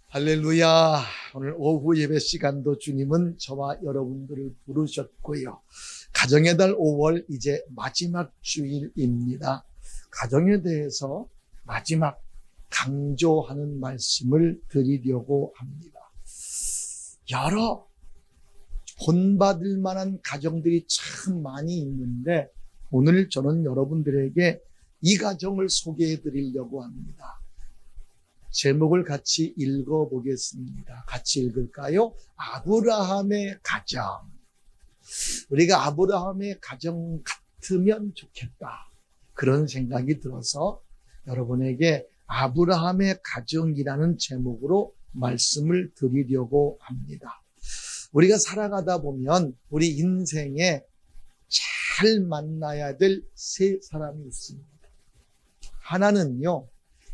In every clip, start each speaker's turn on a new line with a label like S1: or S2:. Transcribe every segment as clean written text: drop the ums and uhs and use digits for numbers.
S1: 할렐루야. 오늘 오후 예배 시간도 주님은 저와 여러분들을 부르셨고요. 가정의 달 5월 이제 마지막 주일입니다. 가정에 대해서 마지막 강조하는 말씀을 드리려고 합니다. 여러 본받을 만한 가정들이 참 많이 있는데 오늘 저는 여러분들에게 이 가정을 소개해 드리려고 합니다. 제목을 같이 읽어보겠습니다. 같이 읽을까요? 아브라함의 가정. 우리가 아브라함의 가정 같으면 좋겠다. 그런 생각이 들어서 여러분에게 아브라함의 가정이라는 제목으로 말씀을 드리려고 합니다. 우리가 살아가다 보면 우리 인생에 잘 만나야 될 세 사람이 있습니다. 하나는요,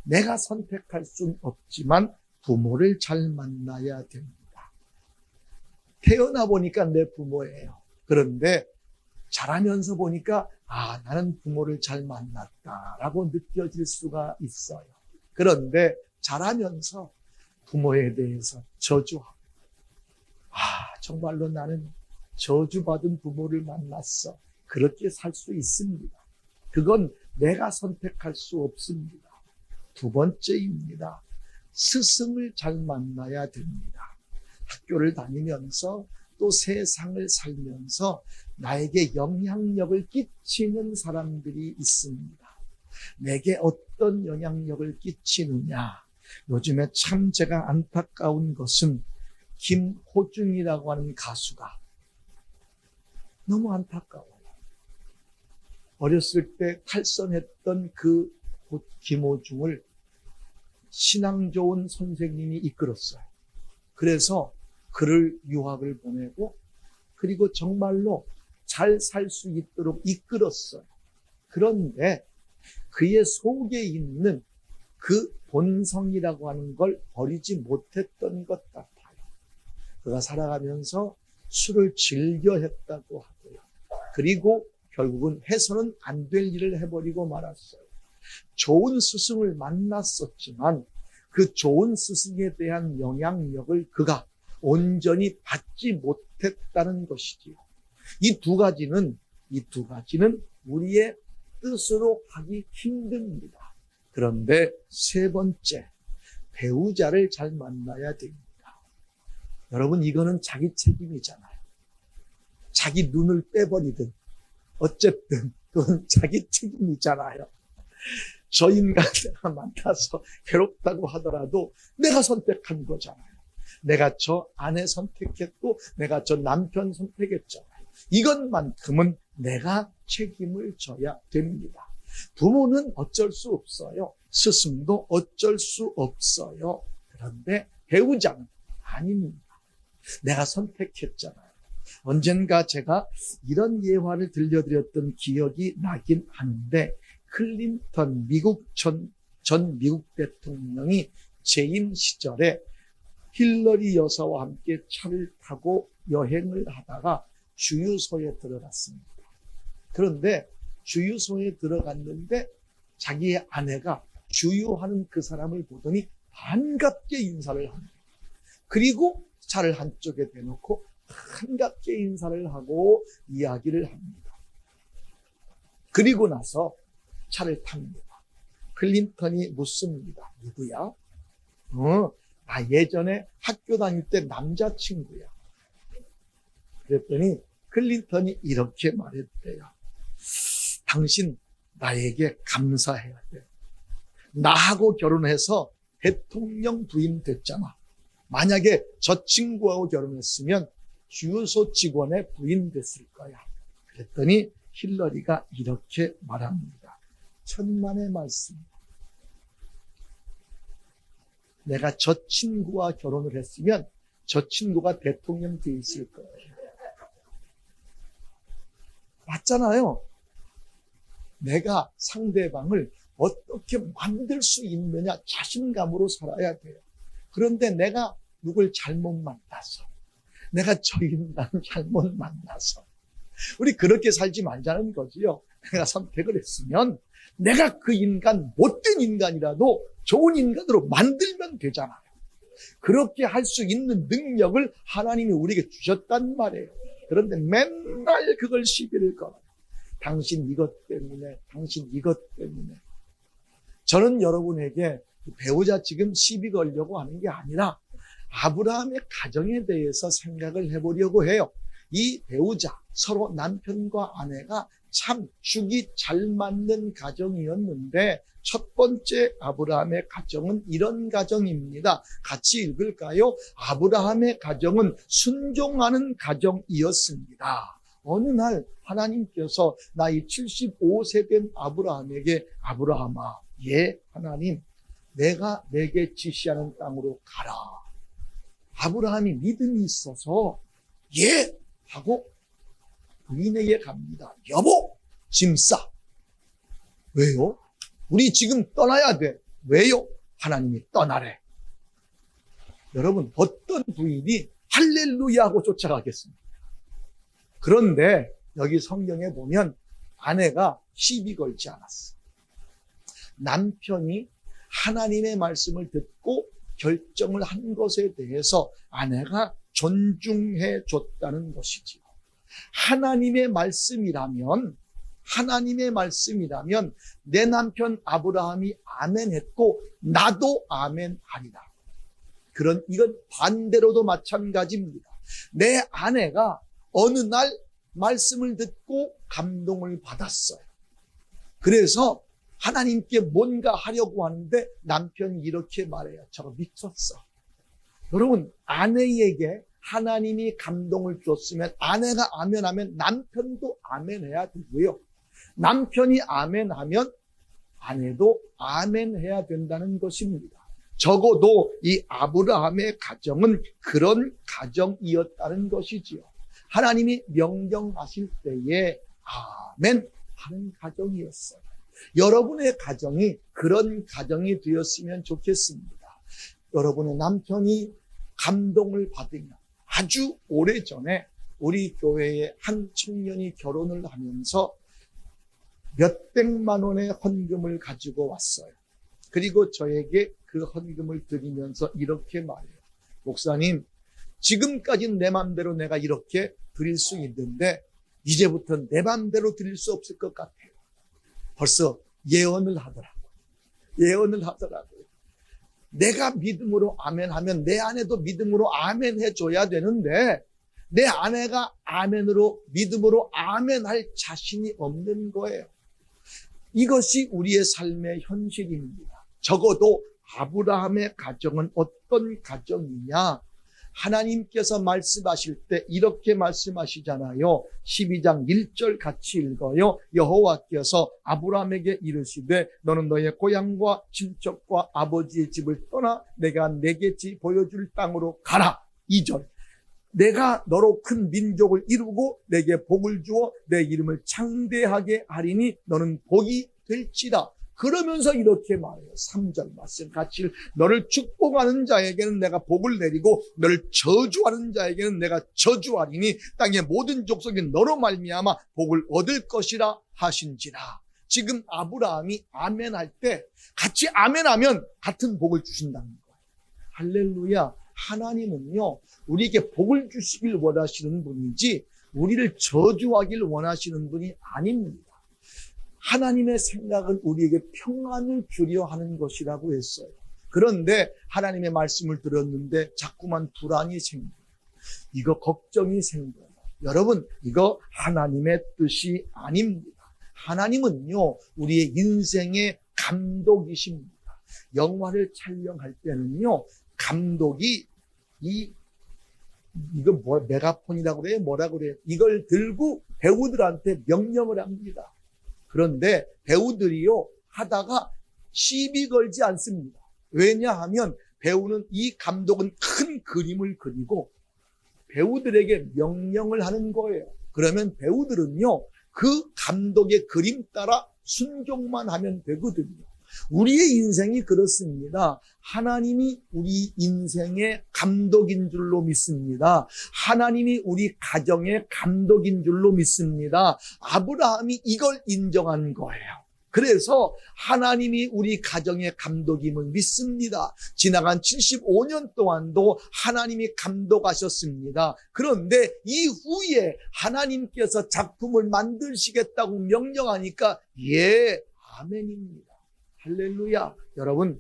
S1: 내가 선택할 수는 없지만 부모를 잘 만나야 됩니다. 태어나 보니까 내 부모예요. 그런데 자라면서 보니까 나는 부모를 잘 만났다라고 느껴질 수가 있어요. 그런데 자라면서 부모에 대해서 저주하고 정말로 나는 저주받은 부모를 만났어. 그렇게 살 수 있습니다. 그건 내가 선택할 수 없습니다. 두 번째입니다. 스승을 잘 만나야 됩니다. 학교를 다니면서 또 세상을 살면서 나에게 영향력을 끼치는 사람들이 있습니다. 내게 어떤 영향력을 끼치느냐. 요즘에 참 제가 안타까운 것은 김호중이라고 하는 가수가 너무 안타까워요. 어렸을 때 탈선했던 그 김호중을 신앙 좋은 선생님이 이끌었어요. 그래서 그를 유학을 보내고 그리고 정말로 잘 살 수 있도록 이끌었어요. 그런데 그의 속에 있는 그 본성이라고 하는 걸 버리지 못했던 것 같아요. 그가 살아가면서 술을 즐겨 했다고 하고요. 그리고 결국은 해서는 안 될 일을 해버리고 말았어요. 좋은 스승을 만났었지만 그 좋은 스승에 대한 영향력을 그가 온전히 받지 못했다는 것이지요. 이 두 가지는 우리의 뜻으로 하기 힘듭니다. 그런데 세 번째, 배우자를 잘 만나야 됩니다. 여러분, 이거는 자기 책임이잖아요. 자기 눈을 빼버리든 어쨌든 그건 자기 책임이잖아요. 저 인간 내가 만나서 괴롭다고 하더라도 내가 선택한 거잖아요. 내가 저 아내 선택했고 내가 저 남편 선택했잖아요. 이것만큼은 내가 책임을 져야 됩니다. 부모는 어쩔 수 없어요. 스승도 어쩔 수 없어요. 그런데 배우자는 아닙니다. 내가 선택했잖아요. 언젠가 제가 이런 예화를 들려드렸던 기억이 나긴 하는데 클린턴 전 미국 대통령이 재임 시절에 힐러리 여사와 함께 차를 타고 여행을 하다가 주유소에 들어갔습니다. 그런데 주유소에 들어갔는데 자기의 아내가 주유하는 그 사람을 보더니 반갑게 인사를 합니다. 그리고 차를 한쪽에 대놓고 반갑게 인사를 하고 이야기를 합니다. 그리고 나서 차를 탑니다. 클린턴이 묻습니다. 누구야? 나 예전에 학교 다닐 때 남자친구야. 그랬더니 클린턴이 이렇게 말했대요. 당신 나에게 감사해야 돼. 나하고 결혼해서 대통령 부인 됐잖아. 만약에 저 친구하고 결혼했으면 주유소 직원의 부인 됐을 거야. 그랬더니 힐러리가 이렇게 말합니다. 천만의 말씀. 내가 저 친구와 결혼을 했으면 저 친구가 대통령 돼 있을 거예요. 맞잖아요. 내가 상대방을 어떻게 만들 수 있느냐 자신감으로 살아야 돼요. 그런데 내가 누굴 잘못 만나서, 내가 저 인간 잘못 만나서 우리 그렇게 살지 말자는 거지요. 내가 선택을 했으면 내가 그 인간, 못된 인간이라도 좋은 인간으로 만들면 되잖아요. 그렇게 할 수 있는 능력을 하나님이 우리에게 주셨단 말이에요. 그런데 맨날 그걸 시비를 걸어요. 당신 이것 때문에, 당신 이것 때문에. 저는 여러분에게 배우자 지금 시비 걸려고 하는 게 아니라 아브라함의 가정에 대해서 생각을 해보려고 해요. 이 배우자, 서로 남편과 아내가 참 죽이 잘 맞는 가정이었는데 첫 번째 아브라함의 가정은 이런 가정입니다. 같이 읽을까요? 아브라함의 가정은 순종하는 가정이었습니다. 어느 날 하나님께서 나이 75세 된 아브라함에게 아브라함아, 예 하나님, 내가 내게 지시하는 땅으로 가라. 아브라함이 믿음이 있어서 예 하고 부인에게 갑니다. 여보, 짐 싸. 왜요? 우리 지금 떠나야 돼. 왜요? 하나님이 떠나래. 여러분, 어떤 부인이 할렐루야 하고 쫓아가겠습니까? 그런데 여기 성경에 보면 아내가 시비 걸지 않았어. 남편이 하나님의 말씀을 듣고 결정을 한 것에 대해서 아내가 존중해 줬다는 것이지요. 하나님의 말씀이라면 내 남편 아브라함이 아멘했고 나도 아멘하리라. 이건 반대로도 마찬가지입니다. 내 아내가 어느 날 말씀을 듣고 감동을 받았어요. 그래서 하나님께 뭔가 하려고 하는데 남편이 이렇게 말해요. 저거 미쳤어. 여러분, 아내에게 하나님이 감동을 줬으면 아내가 아멘하면 남편도 아멘해야 되고요. 남편이 아멘하면 아내도 아멘해야 된다는 것입니다. 적어도 이 아브라함의 가정은 그런 가정이었다는 것이지요. 하나님이 명령하실 때에 아멘 하는 가정이었어요. 여러분의 가정이 그런 가정이 되었으면 좋겠습니다. 여러분의 남편이 감동을 받으면 아주 오래전에 우리 교회에 한 청년이 결혼을 하면서 몇백만 원의 헌금을 가지고 왔어요. 그리고 저에게 그 헌금을 드리면서 이렇게 말해요. 목사님, 지금까지는 내 맘대로 내가 이렇게 드릴 수 있는데 이제부터는 내 맘대로 드릴 수 없을 것 같아요. 벌써 예언을 하더라고요. 내가 믿음으로 아멘하면 내 아내도 믿음으로 아멘해줘야 되는데 내 아내가 믿음으로 아멘할 자신이 없는 거예요. 이것이 우리의 삶의 현실입니다. 적어도 아브라함의 가정은 어떤 가정이냐? 하나님께서 말씀하실 때 이렇게 말씀하시잖아요. 12장 1절 같이 읽어요. 여호와께서 아브라함에게 이르시되 너는 너의 고향과 친척과 아버지의 집을 떠나 내가 내게 보여줄 땅으로 가라. 2절 내가 너로 큰 민족을 이루고 내게 복을 주어 내 이름을 창대하게 하리니 너는 복이 될지라. 그러면서 이렇게 말해요. 3절 말씀 같이 너를 축복하는 자에게는 내가 복을 내리고 너를 저주하는 자에게는 내가 저주하리니 땅의 모든 족속이 너로 말미암아 복을 얻을 것이라 하신지라. 지금 아브라함이 아멘할 때 같이 아멘하면 같은 복을 주신다는 거예요. 할렐루야. 하나님은요 우리에게 복을 주시길 원하시는 분이지 우리를 저주하길 원하시는 분이 아닙니다. 하나님의 생각은 우리에게 평안을 주려 하는 것이라고 했어요. 그런데 하나님의 말씀을 들었는데 자꾸만 불안이 생겨요. 이거 걱정이 생겨요. 여러분, 이거 하나님의 뜻이 아닙니다. 하나님은요 우리의 인생의 감독이십니다. 영화를 촬영할 때는요 감독이 이거 메가폰이라고 그래요? 뭐라고 그래요? 이걸 들고 배우들한테 명령을 합니다. 그런데 배우들이요 하다가 시비 걸지 않습니다. 왜냐하면 배우는 이 감독은 큰 그림을 그리고 배우들에게 명령을 하는 거예요. 그러면 배우들은요 그 감독의 그림 따라 순종만 하면 되거든요. 우리의 인생이 그렇습니다. 하나님이 우리 인생의 감독인 줄로 믿습니다. 하나님이 우리 가정의 감독인 줄로 믿습니다. 아브라함이 이걸 인정한 거예요. 그래서 하나님이 우리 가정의 감독임을 믿습니다. 지나간 75년 동안도 하나님이 감독하셨습니다. 그런데 이후에 하나님께서 작품을 만드시겠다고 명령하니까 예, 아멘입니다. 할렐루야. 여러분,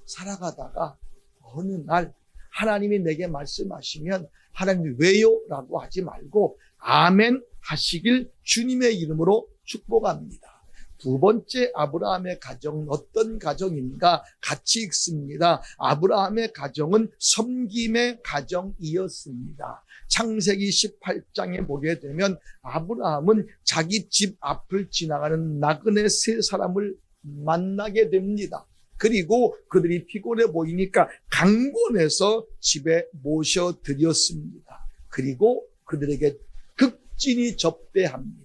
S1: 살아가다가 어느 날 하나님이 내게 말씀하시면 하나님이 왜요? 라고 하지 말고 아멘 하시길 주님의 이름으로 축복합니다. 두 번째 아브라함의 가정은 어떤 가정인가? 같이 읽습니다. 아브라함의 가정은 섬김의 가정이었습니다. 창세기 18장에 보게 되면 아브라함은 자기 집 앞을 지나가는 나그네 세 사람을 만나게 됩니다. 그리고 그들이 피곤해 보이니까 강권해서 집에 모셔드렸습니다. 그리고 그들에게 극진히 접대합니다.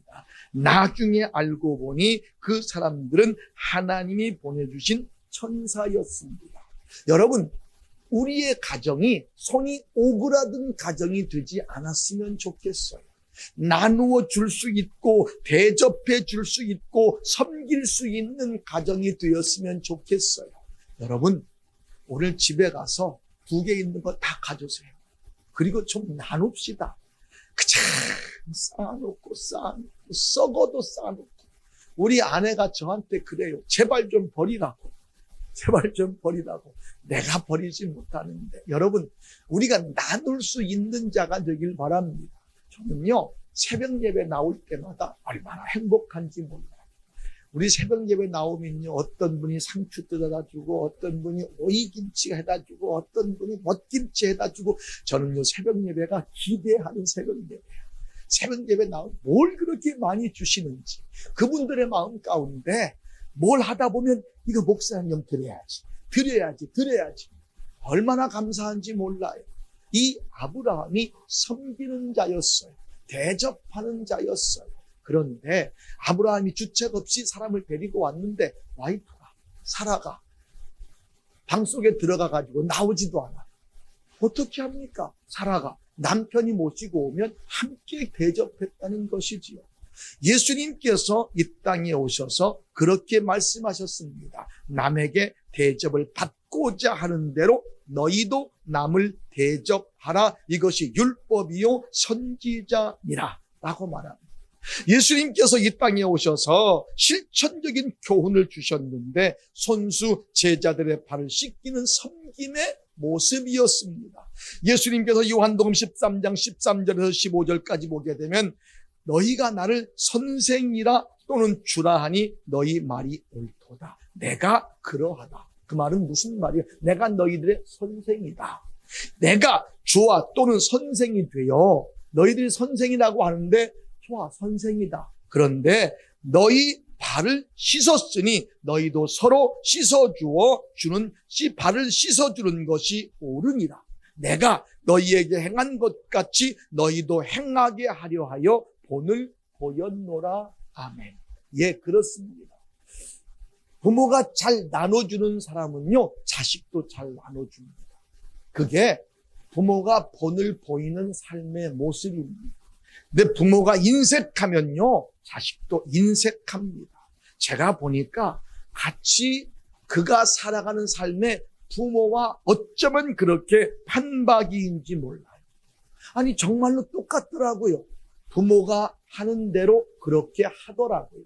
S1: 나중에 알고 보니 그 사람들은 하나님이 보내주신 천사였습니다. 여러분, 우리의 가정이 손이 오그라든 가정이 되지 않았으면 좋겠어요. 나누어 줄 수 있고 대접해 줄 수 있고 섬길 수 있는 가정이 되었으면 좋겠어요. 여러분, 오늘 집에 가서 두 개 있는 거 다 가져오세요. 그리고 좀 나눕시다. 그냥 쌓아놓고 썩어도 쌓아놓고. 우리 아내가 저한테 그래요. 제발 좀 버리라고. 제발 좀 버리라고. 내가 버리지 못하는데. 여러분, 우리가 나눌 수 있는 자가 되길 바랍니다. 저는요, 새벽 예배 나올 때마다 얼마나 행복한지 몰라요. 우리 새벽 예배 나오면요, 어떤 분이 상추 뜯어다 주고, 어떤 분이 오이김치 해다 주고, 어떤 분이 멋김치 해다 주고, 저는요, 새벽 예배가 기대하는 새벽 예배예요. 새벽 예배 나오면 뭘 그렇게 많이 주시는지, 그분들의 마음 가운데 뭘 하다 보면 이거 목사님 좀 드려야지. 얼마나 감사한지 몰라요. 이 아브라함이 섬기는 자였어요. 대접하는 자였어요. 그런데 아브라함이 주책 없이 사람을 데리고 왔는데 와이프가, 사라가 방 속에 들어가가지고 나오지도 않아요. 어떻게 합니까? 사라가 남편이 모시고 오면 함께 대접했다는 것이지요. 예수님께서 이 땅에 오셔서 그렇게 말씀하셨습니다. 남에게 대접을 받고자 하는 대로 너희도 남을 대접하라. 이것이 율법이요 선지자니라 라고 말합니다. 예수님께서 이 땅에 오셔서 실천적인 교훈을 주셨는데 손수 제자들의 발을 씻기는 섬김의 모습이었습니다. 예수님께서 요한복음 13장 13절에서 15절까지 보게 되면 너희가 나를 선생이라 또는 주라 하니 너희 말이 옳도다. 내가 그러하다. 그 말은 무슨 말이에요? 내가 너희들의 선생이다. 내가 주와 또는 선생이 되어 너희들이 선생이라고 하는데 좋아, 선생이다. 그런데 너희 발을 씻었으니 너희도 서로 씻어주어 주는 발을 씻어주는 것이 옳으니라. 내가 너희에게 행한 것 같이 너희도 행하게 하려 하여 본을 보였노라. 아멘. 예, 그렇습니다. 부모가 잘 나눠주는 사람은요, 자식도 잘 나눠줍니다. 그게 부모가 본을 보이는 삶의 모습입니다. 근데 부모가 인색하면요, 자식도 인색합니다. 제가 보니까 같이 그가 살아가는 삶에 부모와 어쩌면 그렇게 판박이인지 몰라요. 아니, 정말로 똑같더라고요. 부모가 하는 대로 그렇게 하더라고요.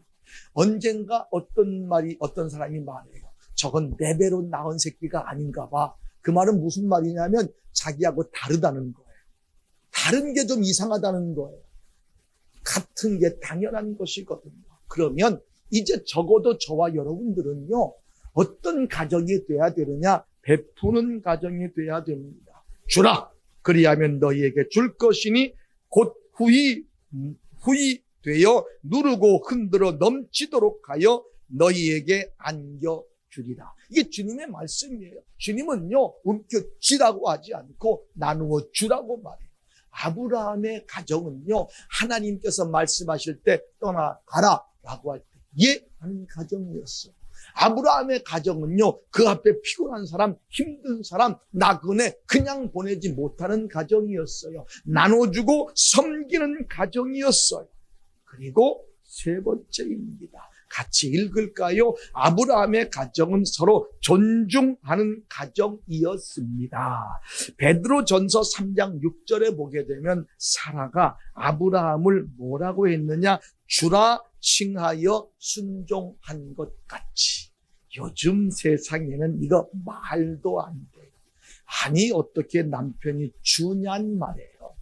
S1: 언젠가 어떤 사람이 말해요. 저건 내 배로 낳은 새끼가 아닌가 봐. 그 말은 무슨 말이냐면 자기하고 다르다는 거예요. 다른 게 좀 이상하다는 거예요. 같은 게 당연한 것이거든요. 그러면 이제 적어도 저와 여러분들은요, 어떤 가정이 돼야 되느냐? 베푸는 가정이 돼야 됩니다. 주라! 그리하면 너희에게 줄 것이니 곧 후히 되어 누르고 흔들어 넘치도록 하여 너희에게 안겨주리라. 이게 주님의 말씀이에요. 주님은요, 움켜쥐라고 하지 않고 나누어 주라고 말해요. 아브라함의 가정은요, 하나님께서 말씀하실 때 떠나가라 라고 할 때 예 하는 가정이었어요. 아브라함의 가정은요, 그 앞에 피곤한 사람, 힘든 사람, 나그네 그냥 보내지 못하는 가정이었어요. 나눠주고 섬기는 가정이었어요. 그리고 세 번째입니다. 같이 읽을까요? 아브라함의 가정은 서로 존중하는 가정이었습니다. 베드로전서 3장 6절에 보게 되면 사라가 아브라함을 뭐라고 했느냐? 주라 칭하여 순종한 것 같이. 요즘 세상에는 이거 말도 안 돼요. 아니 어떻게 남편이 주냔 말이에요.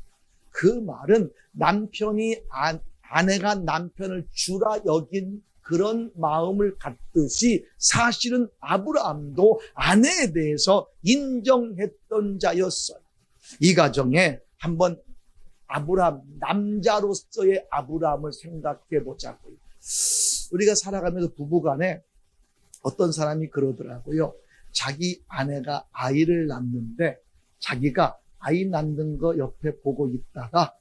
S1: 그 말은 남편이 아내가 남편을 주라 여긴 그런 마음을 갖듯이 사실은 아브라함도 아내에 대해서 인정했던 자였어요. 이 가정에 한번 아브라함, 남자로서의 아브라함을 생각해 보자고요. 우리가 살아가면서 부부간에 어떤 사람이 그러더라고요. 자기 아내가 아이를 낳는데 자기가 아이 낳는 거 옆에 보고 있다가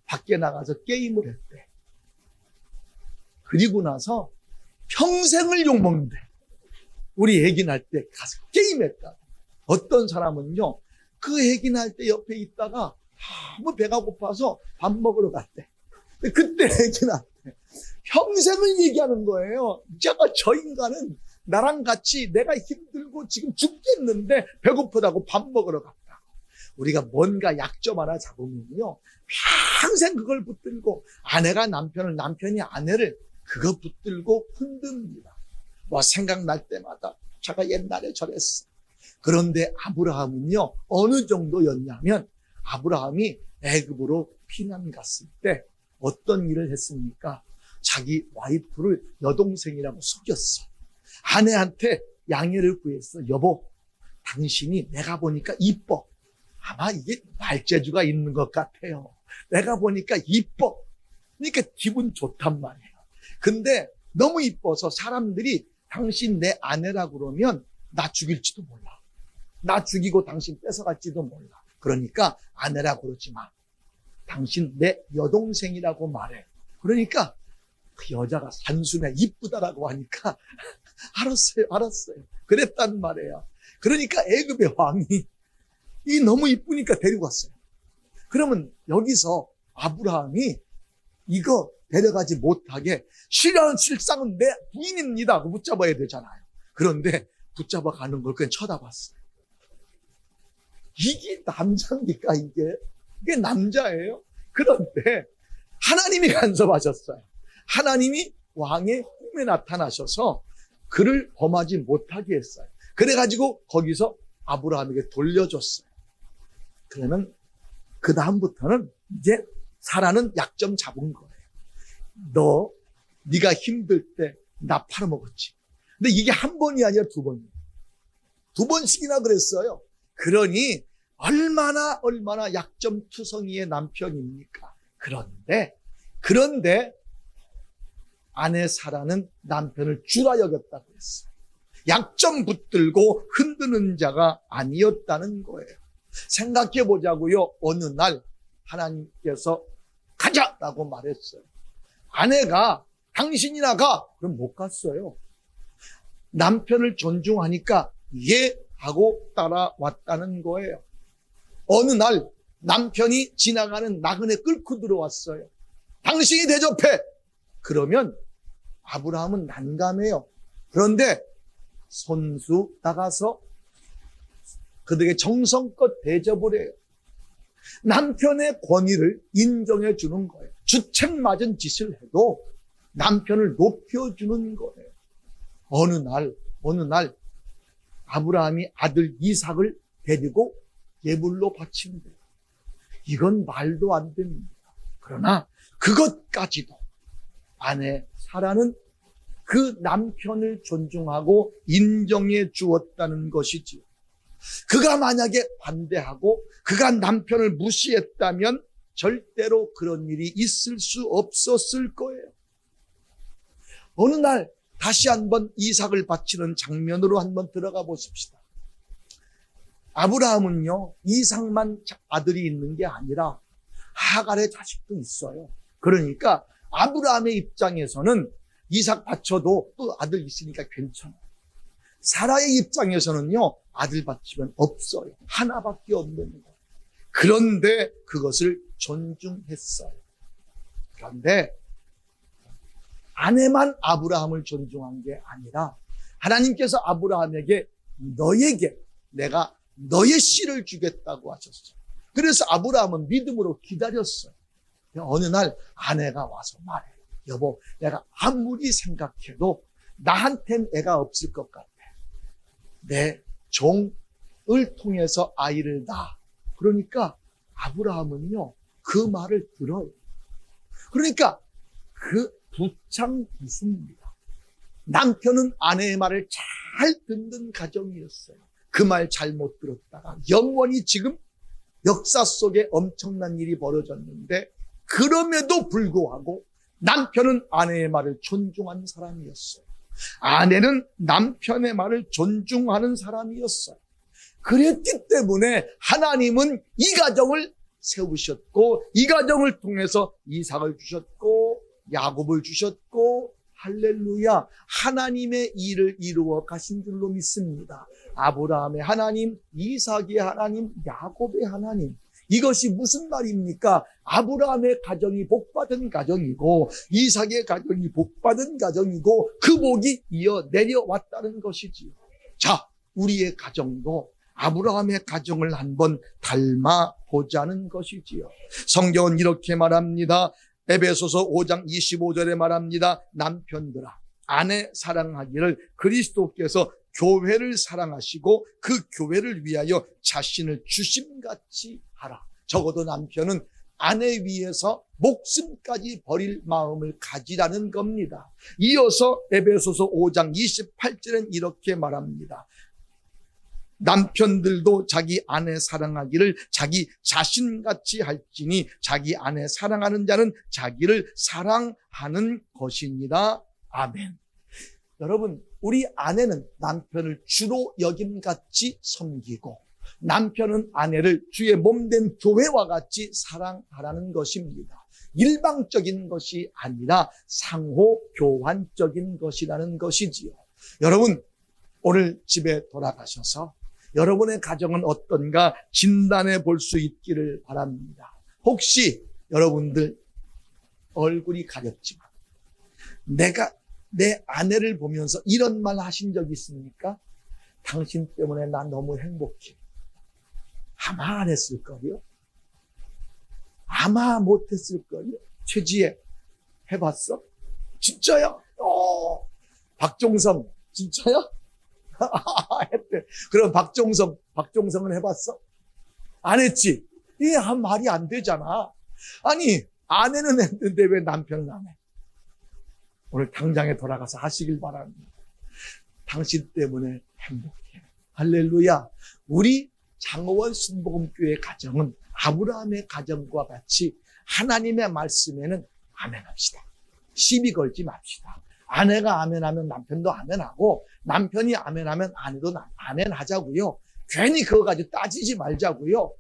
S1: 밖에 나가서 게임을 했대. 그리고 나서 평생을 욕먹는데 우리 애기 낳을 때 가서 게임했다. 어떤 사람은요 그 애기 낳을 때 옆에 있다가 너무 배가 고파서 밥 먹으러 갔대. 그때 애기 낳았대. 평생을 얘기하는 거예요. 제가 저 인간은 나랑 같이 내가 힘들고 지금 죽겠는데 배고프다고 밥 먹으러 갔다고. 우리가 뭔가 약점 하나 잡으면요 평생 그걸 붙들고 아내가 남편을 남편이 아내를 그거 붙들고 흔듭니다. 뭐 생각날 때마다 제가 옛날에 저랬어. 그런데 아브라함은요 어느 정도였냐면 아브라함이 애굽으로 피난 갔을 때 어떤 일을 했습니까? 자기 와이프를 여동생이라고 속였어. 아내한테 양해를 구했어. 여보, 당신이 내가 보니까 이뻐. 아마 이게 말재주가 있는 것 같아요. 내가 보니까 이뻐. 그러니까 기분 좋단 말이에요. 근데 너무 이뻐서 사람들이 당신 내 아내라고 그러면 나 죽일지도 몰라. 나 죽이고 당신 뺏어갈지도 몰라. 그러니까 아내라고 그러지 마. 당신 내 여동생이라고 말해. 그러니까 그 여자가 단순해 이쁘다라고 하니까 알았어요. 그랬단 말이에요. 그러니까 애굽의 왕이 이 너무 이쁘니까 데리고 왔어요. 그러면 여기서 아브라함이 이거 데려가지 못하게 실상은 내 부인입니다 하고 붙잡아야 되잖아요. 그런데 붙잡아 가는 걸 그냥 쳐다봤어요. 이게 남자입니까? 이게 남자예요? 그런데 하나님이 간섭하셨어요. 하나님이 왕의 꿈에 나타나셔서 그를 범하지 못하게 했어요. 그래가지고 거기서 아브라함에게 돌려줬어요. 그러면 그 다음부터는 이제 사라는 약점 잡은 거예요. 네가 힘들 때 나 팔아먹었지. 근데 이게 한 번이 아니라 두 번이에요. 두 번씩이나 그랬어요. 그러니 얼마나 약점투성이의 남편입니까? 그런데 아내 사라는 남편을 주라 여겼다고 했어요. 약점 붙들고 흔드는 자가 아니었다는 거예요. 생각해 보자고요. 어느 날 하나님께서 가자라고 말했어요. 아내가 당신이나 가. 그럼 못 갔어요. 남편을 존중하니까 예 하고 따라왔다는 거예요. 어느 날 남편이 지나가는 나그네 끌고 들어왔어요. 당신이 대접해. 그러면 아브라함은 난감해요. 그런데 손수 나가서 그들에게 정성껏 대접을 해요. 남편의 권위를 인정해 주는 거예요. 주책 맞은 짓을 해도 남편을 높여주는 거예요. 어느 날 아브라함이 아들 이삭을 데리고 예물로 바친대요. 이건 말도 안 됩니다. 그러나 그것까지도 아내 사라는 그 남편을 존중하고 인정해 주었다는 것이지요. 그가 만약에 반대하고 그가 남편을 무시했다면 절대로 그런 일이 있을 수 없었을 거예요. 어느 날 다시 한번 이삭을 바치는 장면으로 한번 들어가 보십시다. 아브라함은요, 이삭만 아들이 있는 게 아니라 하갈의 자식도 있어요. 그러니까 아브라함의 입장에서는 이삭 바쳐도 또 아들 있으니까 괜찮아요. 사라의 입장에서는요, 아들 바치면 없어요. 하나밖에 없는 거예요. 그런데 그것을 존중했어요. 그런데 아내만 아브라함을 존중한 게 아니라 하나님께서 아브라함에게 너에게 내가 너의 씨를 주겠다고 하셨어요. 그래서 아브라함은 믿음으로 기다렸어요. 어느 날 아내가 와서 말해. 여보, 내가 아무리 생각해도 나한텐 애가 없을 것 같아. 내 종을 통해서 아이를 낳아. 그러니까 아브라함은요, 그 말을 들어요. 그러니까 그 부창부수입니다. 남편은 아내의 말을 잘 듣는 가정이었어요. 그 말 잘못 들었다가 영원히 지금 역사 속에 엄청난 일이 벌어졌는데, 그럼에도 불구하고 남편은 아내의 말을 존중하는 사람이었어요. 아내는 남편의 말을 존중하는 사람이었어요. 그랬기 때문에 하나님은 이 가정을 세우셨고, 이 가정을 통해서 이삭을 주셨고 야곱을 주셨고, 할렐루야, 하나님의 일을 이루어 가신 줄로 믿습니다. 아브라함의 하나님, 이삭의 하나님, 야곱의 하나님. 이것이 무슨 말입니까? 아브라함의 가정이 복받은 가정이고 이삭의 가정이 복받은 가정이고 그 복이 이어 내려왔다는 것이지요. 자, 우리의 가정도 아브라함의 가정을 한번 닮아보자는 것이지요. 성경은 이렇게 말합니다. 에베소서 5장 25절에 말합니다. 남편들아, 아내 사랑하기를 그리스도께서 교회를 사랑하시고 그 교회를 위하여 자신을 주심같이 하라. 적어도 남편은 아내 위해서 목숨까지 버릴 마음을 가지라는 겁니다. 이어서 에베소서 5장 28절엔 이렇게 말합니다. 남편들도 자기 아내 사랑하기를 자기 자신같이 할지니 자기 아내 사랑하는 자는 자기를 사랑하는 것이니라. 아멘. 여러분, 우리 아내는 남편을 주로 여김같이 섬기고 남편은 아내를 주의 몸된 교회와 같이 사랑하라는 것입니다. 일방적인 것이 아니라 상호 교환적인 것이라는 것이지요. 여러분, 오늘 집에 돌아가셔서 여러분의 가정은 어떤가 진단해 볼 수 있기를 바랍니다. 혹시 여러분들 얼굴이 가렵지만 내가 내 아내를 보면서 이런 말 하신 적 있습니까? 당신 때문에 나 너무 행복해. 아마 안 했을 거요. 아마 못했을 거요. 최지혜 해봤어? 진짜야? 박종성 진짜야? 했대. 그럼 박종성은 해봤어? 안 했지? 이게 말이 안 되잖아. 아니, 아내는 했는데 왜 남편은 안 해? 오늘 당장에 돌아가서 하시길 바랍니다. 당신 때문에 행복해. 할렐루야. 우리 장어원 순복음교회 가정은 아브라함의 가정과 같이 하나님의 말씀에는 아멘합시다. 시비 걸지 맙시다. 아내가 아멘하면 남편도 아멘하고 남편이 아멘하면 아내도 아멘하자고요. 괜히 그거 가지고 따지지 말자고요.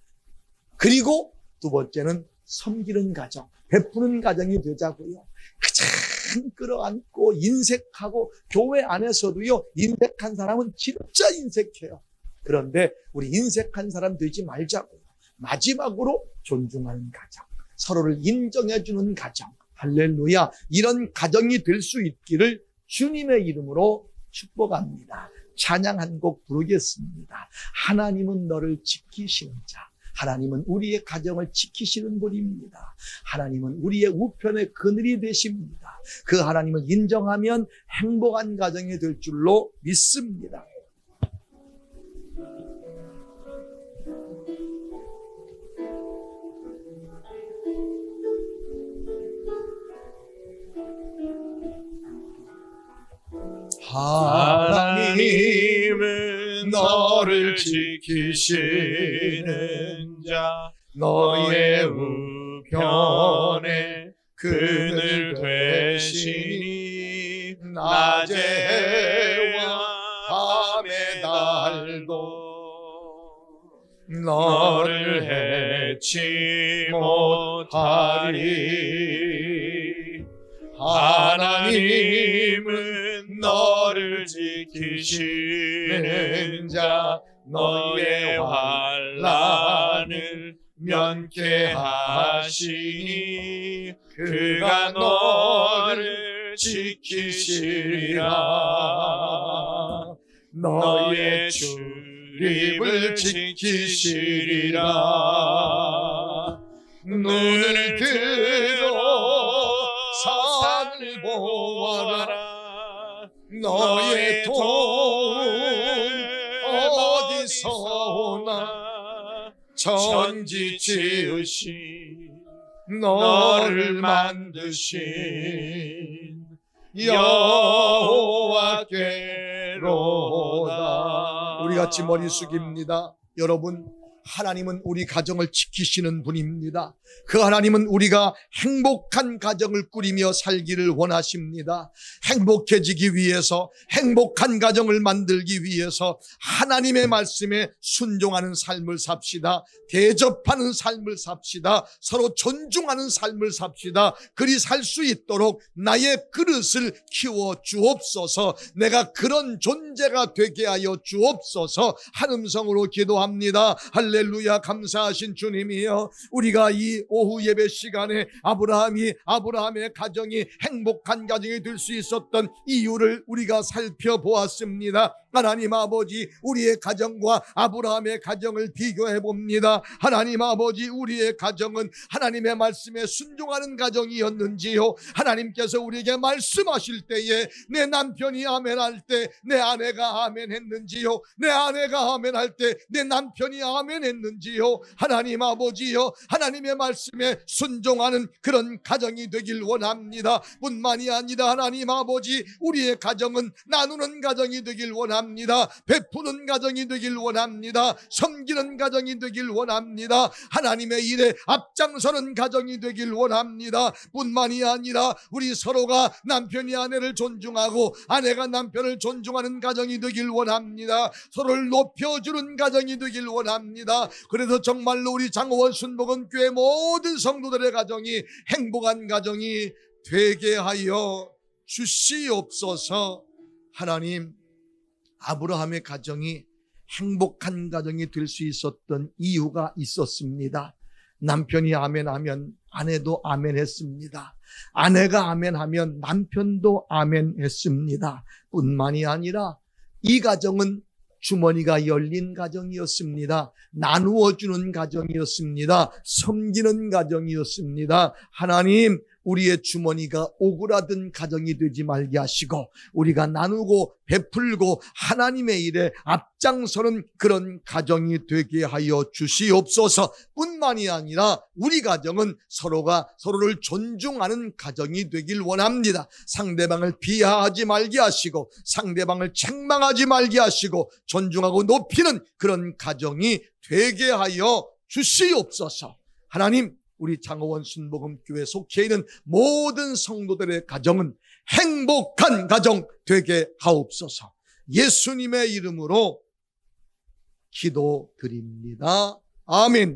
S1: 그리고 두 번째는 섬기는 가정, 베푸는 가정이 되자고요. 가장 끌어안고 인색하고 교회 안에서도요, 인색한 사람은 진짜 인색해요. 그런데 우리 인색한 사람 되지 말자고요. 마지막으로 존중하는 가정, 서로를 인정해주는 가정, 할렐루야, 이런 가정이 될 수 있기를 주님의 이름으로 축복합니다. 찬양 한 곡 부르겠습니다. 하나님은 너를 지키시는 자, 하나님은 우리의 가정을 지키시는 분입니다. 하나님은 우리의 우편의 그늘이 되십니다. 그 하나님을 인정하면 행복한 가정이 될 줄로 믿습니다.
S2: 하나님은 너를 지키시는 자, 너의 우편에 그늘 되시니 낮의 해와 밤의 달도 너를 해치 못하리. 하나님은 너를 지키시는 자, 너의 환난을 면케 하시니 그가 너를 지키시리라. 너의 출입을 지키시리라. 눈을 들어 산을 보아라. 너의 도움 어디서 오나. 천지 지으신 너를 만드신 여호와께로다.
S1: 우리 같이 머리 숙입니다. 여러분, 하나님은 우리 가정을 지키시는 분입니다. 그 하나님은 우리가 행복한 가정을 꾸리며 살기를 원하십니다. 행복해지기 위해서, 행복한 가정을 만들기 위해서 하나님의 말씀에 순종하는 삶을 삽시다. 대접하는 삶을 삽시다. 서로 존중하는 삶을 삽시다. 그리 살 수 있도록 나의 그릇을 키워 주옵소서. 내가 그런 존재가 되게 하여 주옵소서. 한 음성으로 기도합니다. 할렐루야. 감사하신 주님이여, 우리가 이 오후 예배 시간에 아브라함의 가정이 행복한 가정이 될 수 있었던 이유를 우리가 살펴보았습니다. 하나님 아버지, 우리의 가정과 아브라함의 가정을 비교해 봅니다. 하나님 아버지, 우리의 가정은 하나님의 말씀에 순종하는 가정이었는지요? 하나님께서 우리에게 말씀하실 때에 내 남편이 아멘할 때 내 아내가 아멘했는지요? 내 아내가 아멘할 때 내 남편이 아멘했는지요? 하나님 아버지요, 하나님의 말씀에 순종하는 그런 가정이 되길 원합니다. 뿐만이 아니라 하나님 아버지, 우리의 가정은 나누는 가정이 되길 원합니다. 베푸는 가정이 되길 원합니다. 섬기는 가정이 되길 원합니다. 하나님의 일에 앞장서는 가정이 되길 원합니다. 뿐만이 아니라 우리 서로가 남편이 아내를 존중하고 아내가 남편을 존중하는 가정이 되길 원합니다. 서로를 높여주는 가정이 되길 원합니다. 그래서 정말로 우리 장호원 순복음교회 모든 성도들의 가정이 행복한 가정이 되게 하여 주시옵소서. 하나님, 아브라함의 가정이 행복한 가정이 될 수 있었던 이유가 있었습니다. 남편이 아멘하면 아내도 아멘했습니다. 아내가 아멘하면 남편도 아멘했습니다. 뿐만이 아니라 이 가정은 주머니가 열린 가정이었습니다. 나누어주는 가정이었습니다. 섬기는 가정이었습니다. 하나님, 우리의 주머니가 오그라든 가정이 되지 말게 하시고 우리가 나누고 베풀고 하나님의 일에 앞장서는 그런 가정이 되게 하여 주시옵소서. 뿐만이 아니라 우리 가정은 서로가 서로를 존중하는 가정이 되길 원합니다. 상대방을 비하하지 말게 하시고 상대방을 책망하지 말게 하시고 존중하고 높이는 그런 가정이 되게 하여 주시옵소서. 하나님, 우리 장호원 순복음교회 속해 있는 모든 성도들의 가정은 행복한 가정 되게 하옵소서. 예수님의 이름으로 기도드립니다. 아멘.